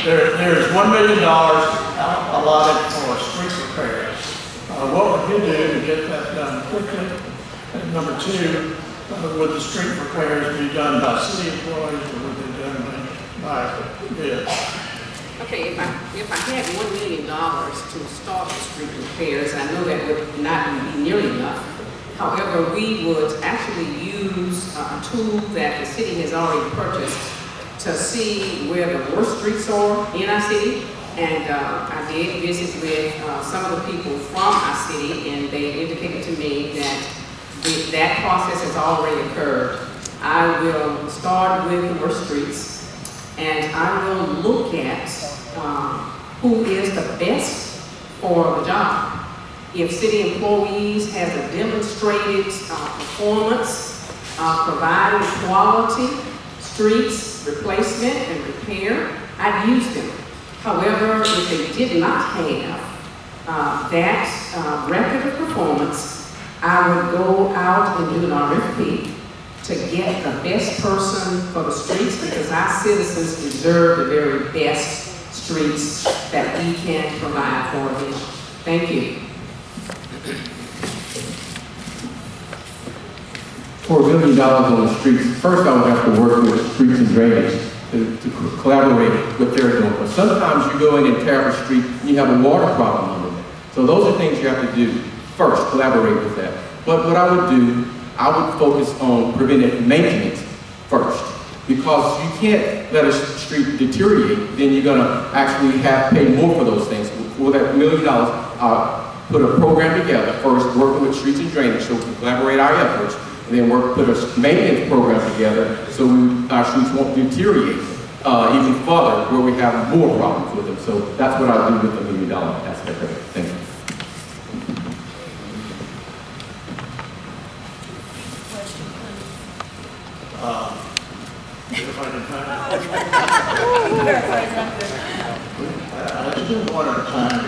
There's $1 million allotted for street repairs. What would you do to get that done quickly? And number two, would the street repairs be done by city employees or would they be done by bid? Okay, if I had $1 million to start the street repairs, I know that would not be nearly enough. However, we would actually use a tool that the city has already purchased to see where the worst streets are in our city. And I did visit with some of the people from our city, and they indicated to me that that process has already occurred. I will start with the worst streets, and I will look at who is the best for the job. If city employees have a demonstrated performance providing quality streets replacement and repair, I'd use them. However, if they did not have that record of performance, I would go out and do an RFP to get the best person for the streets, because our citizens deserve the very best streets that we can provide for them. Thank you. For $1 million on the streets, first I would have to work with streets and drainage to collaborate what they're doing. But sometimes you go in and tear up a street, and you have a water problem under it. So those are things you have to do. First, collaborate with that. But what I would do, I would focus on preventive maintenance first. Because you can't let a street deteriorate, then you're gonna actually have to pay more for those things. For that $1 million, put a program together, first working with streets and drainage so we can collaborate our efforts, and then put a maintenance program together so our streets won't deteriorate even further where we have more problems with them. So that's what I do with the $1 million aspect of it. Thank you. If I can find I just do one at a time.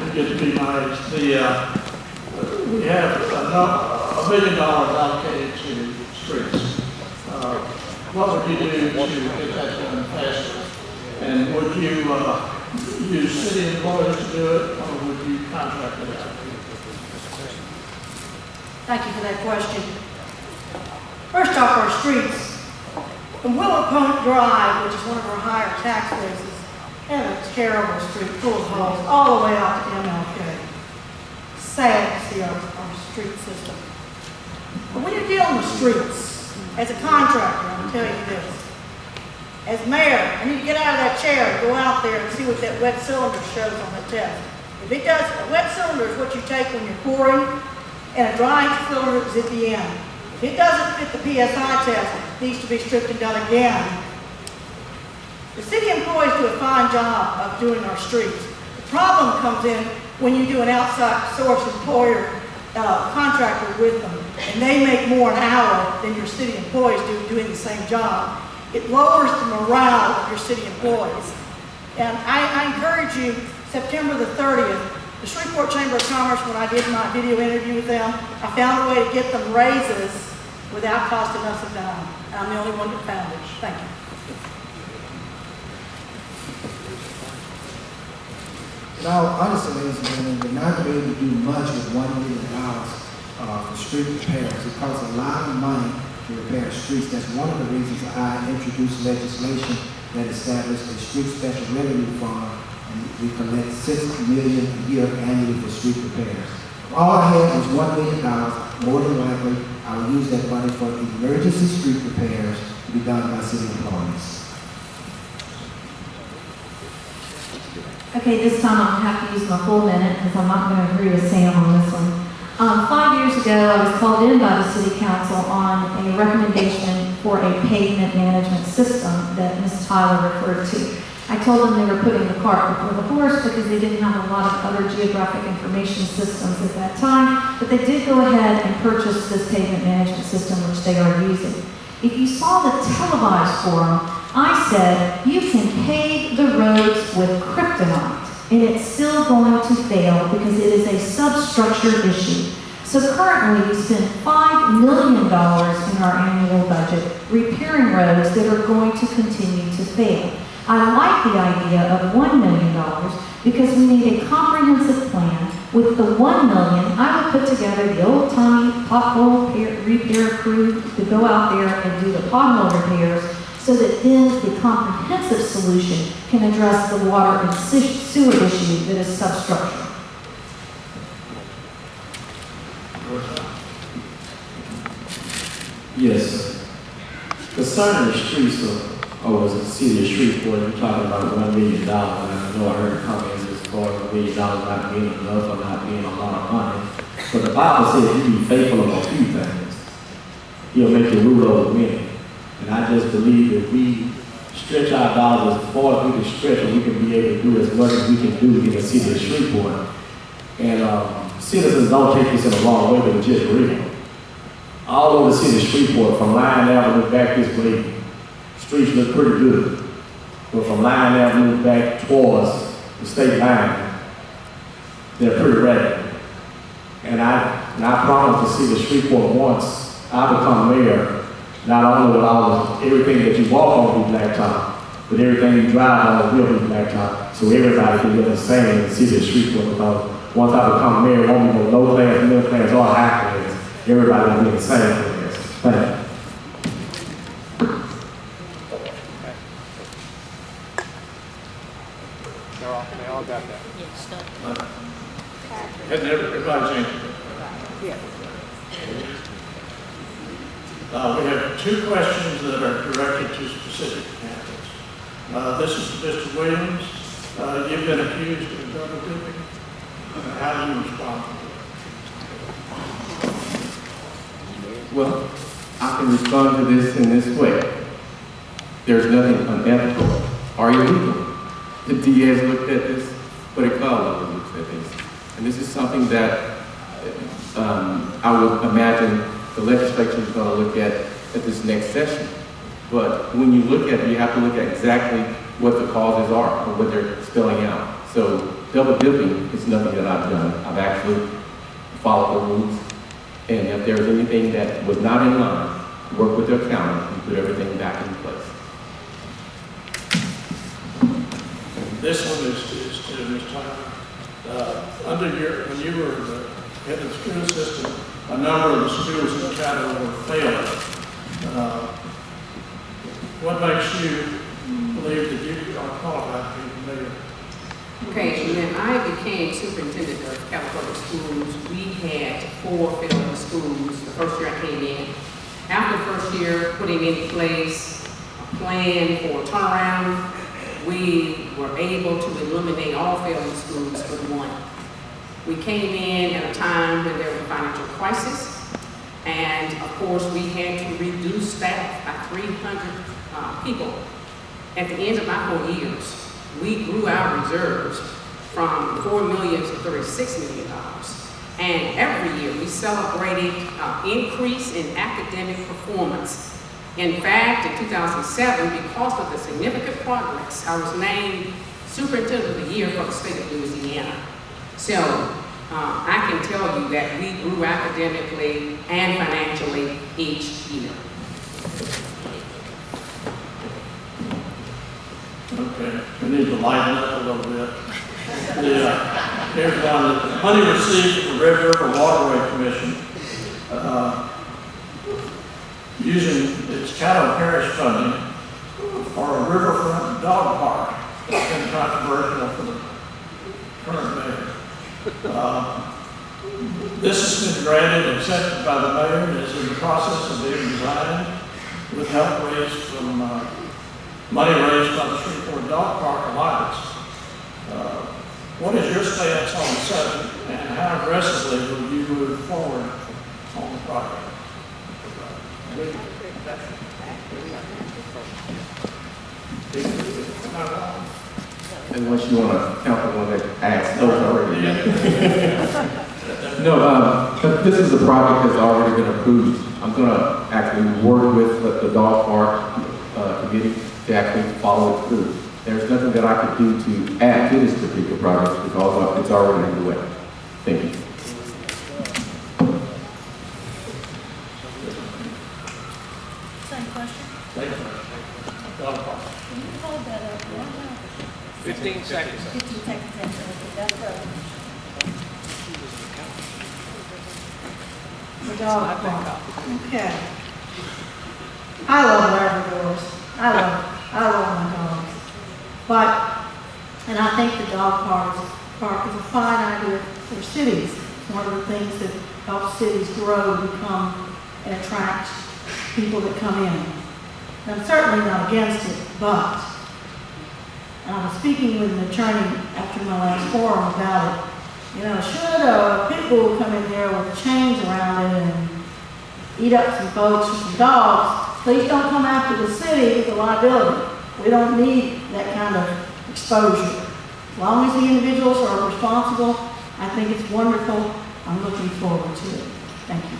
It gets to be nice. We have $1 million allocated to streets. What would you do to get that done faster? And would you use city employees to do it, or would you contract it out? Thank you for that question. First off, our streets. From Willow Point Drive, which is one of our higher tax bases, and a terrible street full of holes all the way out to MLK. Sad to see our street system. But when you're dealing with streets, as a contractor, I'm telling you this. As mayor, I need to get out of that chair and go out there and see what that wet cylinder shows on the test. If it does, a wet cylinder is what you take when you're pouring, and a drying cylinder is at the end. If it doesn't fit the PSI test, it needs to be stripped and done again. The city employees do a fine job of doing our streets. The problem comes in when you do an outside source employer contractor with them, and they make more an hour than your city employees do doing the same job. It lowers the morale of your city employees. And I encourage you, September the 30th, the Shreveport Chamber of Commerce, when I did my video interview with them, I found a way to get them raises without costing us a dime. I'm the only one that found it. Thank you. Now, honestly, ladies and gentlemen, we're not going to be able to do much with $1 million for street repairs. It costs a lot of money to repair streets. That's one of the reasons I introduced legislation that established a street special revenue fund, and we collect $6 million a year annually for street repairs. If all I had was $1 million, more than likely, I will use that money for emergency street repairs to be done by city employees. Okay, this time I'm going to have to use my full minute because I'm not going to agree with Sam on this one. 5 years ago, I was called in by the City Council on a recommendation for a pavement management system that Ms. Tyler referred to. I told them they were putting the cart before the horse because they didn't have a lot of other geographic information systems at that time, but they did go ahead and purchase this pavement management system, which they are using. If you saw the televised forum, I said, you can pave the roads with kryptonite, and it's still going to fail because it is a substructure issue. So currently, we spend $5 million in our annual budget repairing roads that are going to continue to fail. I like the idea of $1 million because we need a comprehensive plan. With the $1 million, I would put together the old-timey pothole repair crew to go out there and do the pothole repairs so that then the comprehensive solution can address the water and sewer issue that is substructural. Yes. Concerning the streets of the city of Shreveport, you're talking about $1 million. And I know I heard comments as far as $1 million not being enough or not being a lot of money. But the Bible says if you be faithful on a few things, He'll make you rule over many. And I just believe if we stretch our dollars as far as we can stretch, and we can be able to do as much as we can do in the city of Shreveport. And citizens don't take this in the wrong way, but it's just real. All over the city of Shreveport, from Lion Avenue back this way, streets look pretty good. But from Lion Avenue back towards the state line, they're pretty ragged. And I promise the city of Shreveport once I become mayor, not only will everything that you walk on be blacktop, but everything you drive on will be blacktop, so everybody can live the same in the city of Shreveport. Because once I become mayor, it won't be no low class, middle class, or high class. Everybody will be the same class. Thank you. They all got that. Hasn't everybody changed? We have two questions that are directed to specific candidates. This is to Mr. Williams. You've been accused of double dipping. How do you respond to it? Well, I can respond to this in this way. There's nothing unethical or illegal. The DA has looked at this, but it called looks at this. And this is something that I would imagine the legislature is going to look at this next session. But when you look at it, you have to look at exactly what the causes are or what they're spelling out. So double dipping is nothing that I've done. I've actually followed the rules. And if there's anything that was not in line, work with the accountant and put everything back in place. This one is to Ms. Tyler. When you were the head of the school system, a number of the schools in the county were failing. What makes you believe that you are qualified to be the mayor? Okay, when I became superintendent of California schools, we had 4 failing schools the first year I came in. After the first year, putting in place a plan for a turnaround, we were able to eliminate all failing schools but one. We came in at a time when there was a financial crisis, and of course we had to reduce staff by 300 people. At the end of my 4 years, we grew our reserves from $4 million to $36 million. And every year we celebrated increase in academic performance. In fact, in 2007, because of the significant progress, I was named Superintendent of the Year for the state of Louisiana. So I can tell you that we grew academically and financially each year. Okay, we need to lighten up a little bit. Here's one, the money received from the Red River Waterway Commission using its Caddo Parish funding for a riverfront dog park. It's been controversial for the current mayor. This has been granted and accepted by the mayor and is in the process of being designed with help raised from money raised by the Shreveport Dog Park Alliance. What is your stance on the subject, and how aggressively will you move forward on the project? Unless you want to count the one that asked those already. No, this is a project that's already been approved. I'm going to actually work with the dog park committee to actually follow it through. There's nothing that I could do to add to this particular project because it's already underway. Thank you. 15 seconds. 15 seconds, that's right. The dog park. Okay. I love Labradors. I love my dogs. And I think the dog park is a fine idea for cities. It's one of the things that helps cities grow, become, and attract people that come in. And I'm certainly not against it, but I was speaking with an attorney after my last forum about it. You know, should a pit bull come in there with chains around it and eat up some folks or some dogs, please don't come after the city with a liability. We don't need that kind of exposure. As long as the individuals are responsible, I think it's wonderful. I'm looking forward to it. Thank you.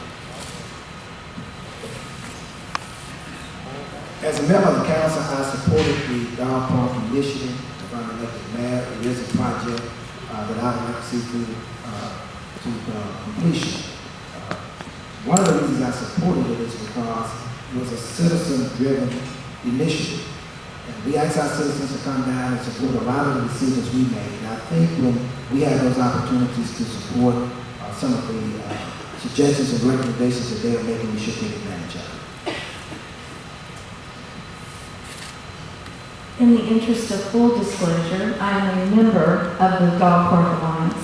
As a member of the council, I supported the dog park initiative. If I'm elected mayor, it is a project that I would like to see to completion. One of the reasons I supported it is because it was a citizen-driven initiative. And we asked our citizens to come down and support a lot of the decisions we made. And I think when we have those opportunities to support some of the suggestions and recommendations that they are making, we should take advantage of it. In the interest of full disclosure, I am a member of the Dog Park Alliance.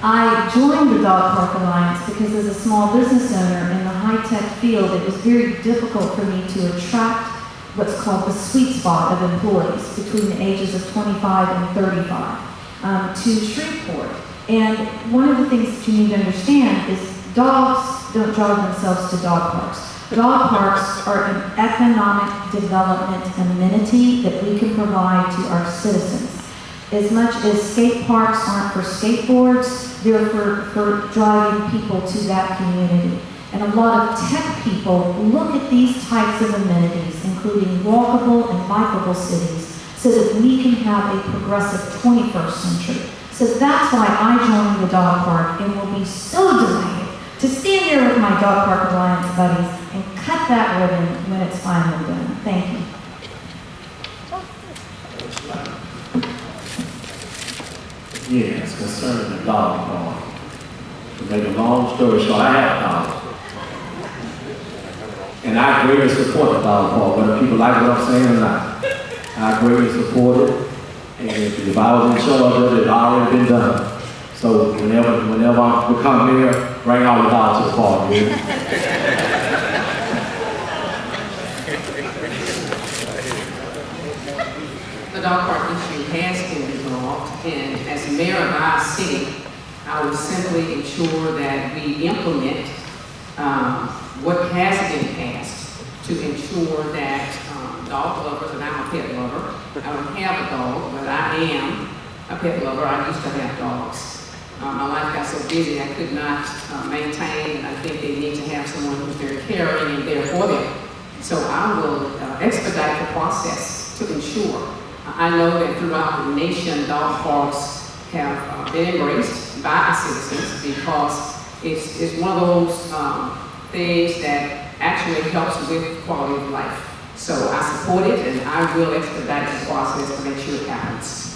I joined the Dog Park Alliance because as a small business owner in the high-tech field, it was very difficult for me to attract what's called the sweet spot of employees between the ages of 25 and 35 to Shreveport. And one of the things that you need to understand is dogs don't drive themselves to dog parks. Dog parks are an economic development amenity that we can provide to our citizens. As much as skate parks aren't for skateboards, they're for driving people to that community. And a lot of tech people look at these types of amenities, including walkable and bikeable cities, so that we can have a progressive 21st century. So that's why I joined the dog park and will be so delighted to stand there with my Dog Park Alliance buddies and cut that ribbon when it's finally done. Thank you. Yes, concerning the dog park. To make a long story short, I have a dog. And I greatly support the dog park, whether people like what I'm saying or not. I greatly support it. And if I was in charge of it, it's already been done. So whenever I become mayor, bring all the dogs to the park, yeah? The dog park issue has been resolved, and as mayor of our city, I will simply ensure that we implement what has been passed to ensure that dog lovers, and I'm a pet lover. I don't have a dog, but I am a pet lover. I used to have dogs. My life got so busy I could not maintain, and I think they need to have someone who's very caring and there for them. So I will expedite the process to ensure. I know that throughout the nation, dog parks have been embraced by our citizens because it's one of those things that actually helps with quality of life. So I support it, and I will expedite the process to make sure it happens.